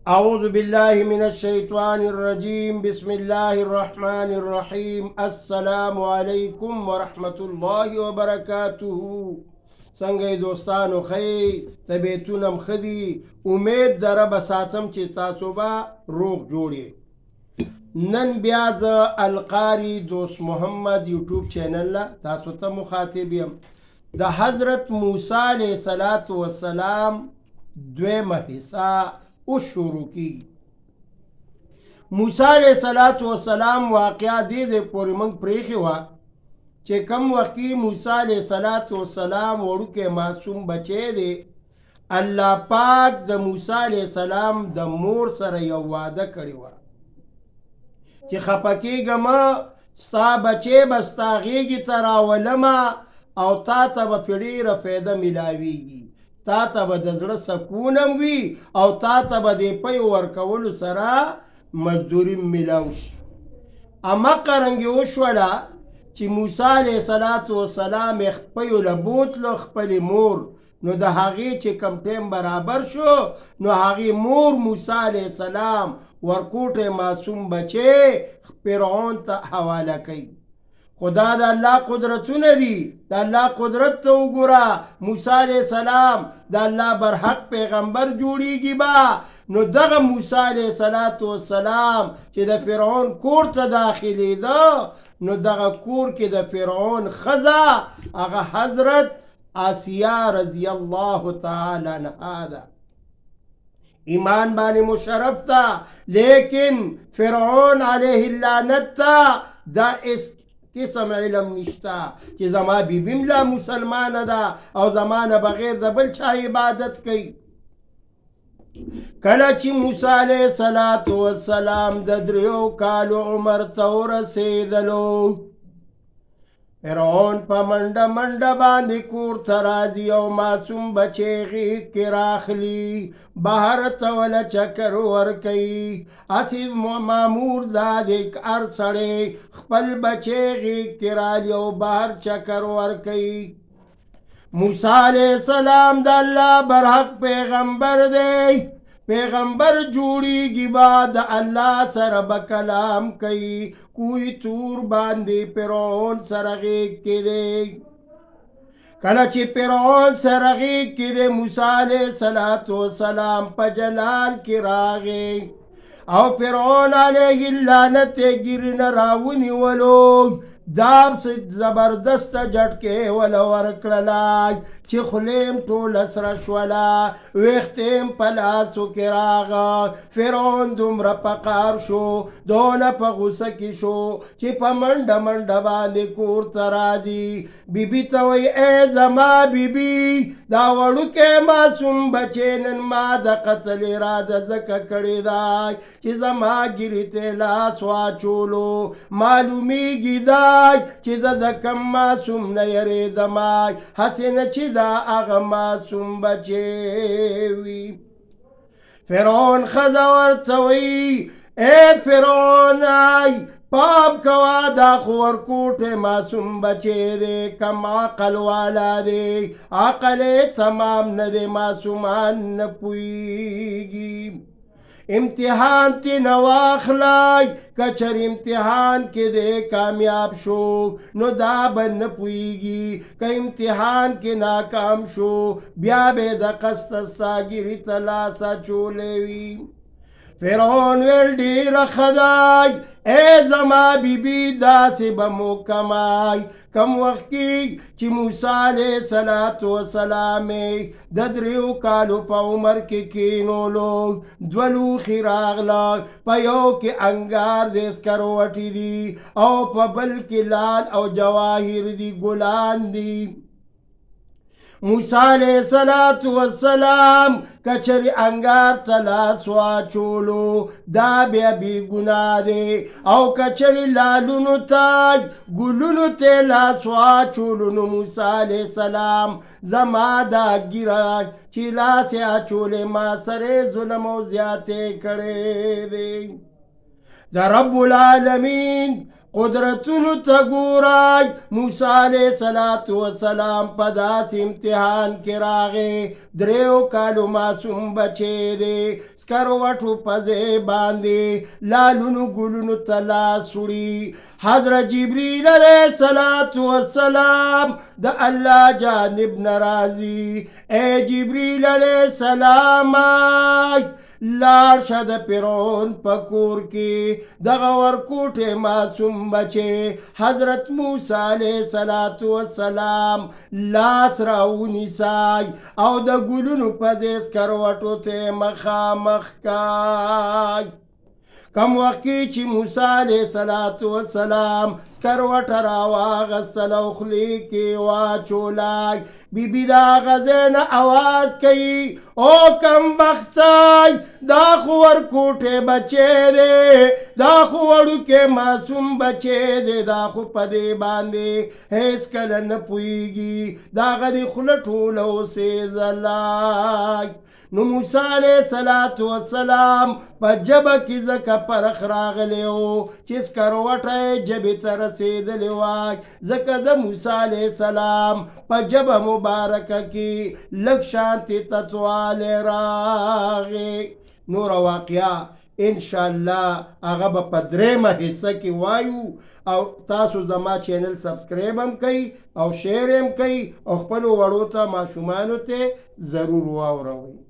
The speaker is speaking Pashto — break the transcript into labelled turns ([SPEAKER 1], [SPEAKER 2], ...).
[SPEAKER 1] أعوذ بالله من الشيطان الرجيم بسم الله الرحمن الرحيم السلام عليكم ورحمة الله وبركاته. څنګه دوستانو خی طبیعتونم خدي امید در بساتم چې تاسو به روغ جوړی. نن بیا زه القاری دوست محمد یوټیوب چینل لا تاسو ته مخاطب یم. د حضرت موسی علیه السلام دویمه حصہ او شروع کی. موسی علیہ السلام واقعہ دے پوری منگ پریخی ہوا چه کم وقتی موسی علیہ السلام وڑو کے معصوم بچے دے اللہ پاک دا موسی علیہ السلام دا مور سر یو وعدہ کری ہوا چه خپکی گما ستا بچے بستا غیگی تراولما او تا تا با پڑیر فیدہ ملاویگی، تا تا با دزر سکونم وی او تا تا با دی پی ورکولو سرا مزدوری ملاوش. اما قرنگی وشولا چی موسی علیہ السلام اخپیو لبوت لو خپلی مور نو دا حقی چی کم تیم برابر شو نو حقی مور موسی علیہ السلام ورکوٹ معصوم بچے فرعون تا حوالہ کئی. خدا دا اللہ قدرتون دی دا اللہ قدرت تو گرا موسی علیہ السلام دا اللہ برحق پیغمبر جوڑی گی با نو دغا موسی علیہ السلام چی دا فرعون کور تا داخلی دا نو دغا کور کی دا فرعون خزا اغا حضرت آسیہ رضی اللہ تعالی عنہا دا ایمان بانی مشرف تا لیکن فرعون علیہ اللعنت تا دا اس قسم علم نشتا کہ زمان بی بملا مسلمان دا او زمان بغیر دا بلچا عبادت کئی. کلا چی موسیٰ علیہ السلام دا دریو کالو عمر تور سیدلو فرعون پا منڈا منڈا باندی کور ترازی او معصوم بچے غیق کی راخلی بہر تولا چکر ورکی اسیب معمور دادک ارسڑے خپل بچے غیق کی رالی او بہر چکر ورکی. موسیٰ علیہ السلام دا اللہ برحق پیغمبر دے پیغمبر جوڑی گی بعد اللہ سر بکلام کئی کوئی تور باندی فرعون سرغیق کی دے. کلچی فرعون سرغیق کی دے موسیٰ علیہ السلام پا جلال کی راغے او فرعون علیہ اللعنت گرن راونی ولو داب سے زبردست جھٹکے ولا ورکڑلائی چی خلیم تو لسرش ولا ویختیم پلاسو کراغا فرعون دمرا پقار شو دون پا غسکی شو چی پا منڈ منڈ باندی کور ترازی بی بی توی اے زما بی بی دا وڑو کے معصوم بچینن ما دا قتل ارادہ زکا کڑی دائی چی زما گری تیلاس واچولو معلومی گی دائی چیز دا کم معصوم نیری دمائی حسین چی دا اغا معصوم بچیوی. فرعون خزاور توی اے فرعون آئی پاپ کوا دا خور کوٹ معصوم بچے دے کم عقل والا دے عقل تمام ندے معصومان نپوئیگی. امتحان تی نواخلائی کچر امتحان کے دے کامیاب شو نو دا بن پوئیگی کہ امتحان کے ناکام شو بیا بے دا قسطستا گری تلاسا چولیوی. فرعون ویل دیر خدای اے زما بی بی دا سے بمو کمائی کم وقت کی چی موسیٰ علیہ السلام ددریو کالو پا عمر کے کینو لوگ دولو خیراغ لوگ پا یو کے انگار دیس کروٹی دی او پا بل کے لال او جواہر دی گلان دی. موسیٰ علیہ السلام کچری انگار تلاس واچولو دا بیا بی گناہ دے او کچری لالونو تاج گلونو تلاس واچولو موسیٰ علیہ السلام زما دا گرا چلا سے آچولے ما سرے ظلم و زیادے کڑے دے. دا رب العالمین قدرتونو ته ګورای موسی علیه السلام په داسې امتحان کې راغی 3 کالو معصوم بچی دی سکرو وټو په ځای باندې لالونو ګلونو ته لاس وړي حضرت جبریل علیه السلام د الله جانب نه راځي اے جبریل علیه السلام لاړ شه د فرعون په کور کې دغه ورکوټې معصوم بچی حضرت موسی علیه السلام لاس راونیسای او د ګلونو په ځای سکروټو ته مخامخ کای کم وخت کې چې موسی علیه السلام سکروټه راواغستل او خولې کې واچولای بیبي د هغه ځای نه اواز کوي او کم بختای دا خو ورکوټې بچی دی دا خو وړوکی معصوم بچی دی دا خو په دې باندې هېڅکله نه پوهېږي د هغه د خوله ټوله اوسېدلی نو موسی علیه السلام په ژبه کې ځکه فرق راغلی و چې سکروټه یې ژبې ته رسېدلې وای ځکه د موسی علیه السلام په ژبه مبارکه کې لږ شانتې تتوالی راغی نوره واقعه انشاءالله هغه به په 3مه حصه کې وایو او تاسو زما چینل سبسکرایب هم کوئ او شیر هم کوئ او خپلو وړو ته ماشومانو ته ضرور واوروئ